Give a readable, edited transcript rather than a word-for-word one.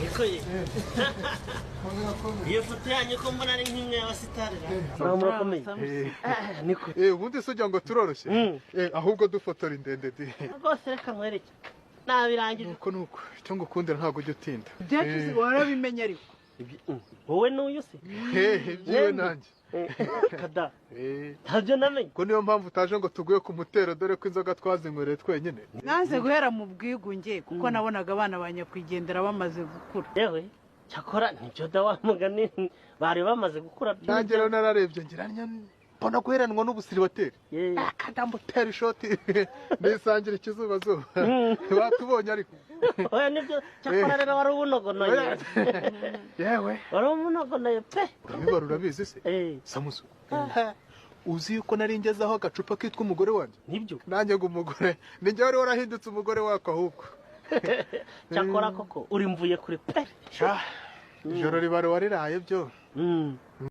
Niko ye. Iyo foto yanyu ko mbona ari nk'imwe y'abasitari. Murakomeye. Niko. Ubundi se ujya ngo turoroshye. Ahubwo dufotora indende di. Rwose reka nkwereke. Nabirangije. Nuko icyo ngukundira ntabwo ujya utinda. Byakize warabimenye ariko. Wowe n'uyu se? Ibyiwe nanjye. Kada. Ntabyo namenye. Ko niyo mpamvu utaje ngo tuguye ku mutero dore ko inzoga twazinywereye twenyine. Nanze guhera mu bwigunge kuko nabonaga abana banyakwigendera bamaze gukura. Yewe cyakora nibyo da wa mugani bari bamaze gukura byinshi. Nanjye rero nararebye ngira mbona guheranwa n'ubusiribateri. Akadambotera ishoti nisangira ikizubazuba. Batubonye ariko. Oya nibyo cyakora rero wari ubunogonoye. Yewe. Wari ubunogonoye pe. Urabibara urabizi se? Samusu. Uzi yuko nari ngezeho agacupa kitwa umugore wanjye? Nibyo. Nanjye ngo umugore ni njye wari warahindutse umugore wako ahubwo. Cyakora koko uri mvuye kure pe. Ijoro ribare wariraye byo.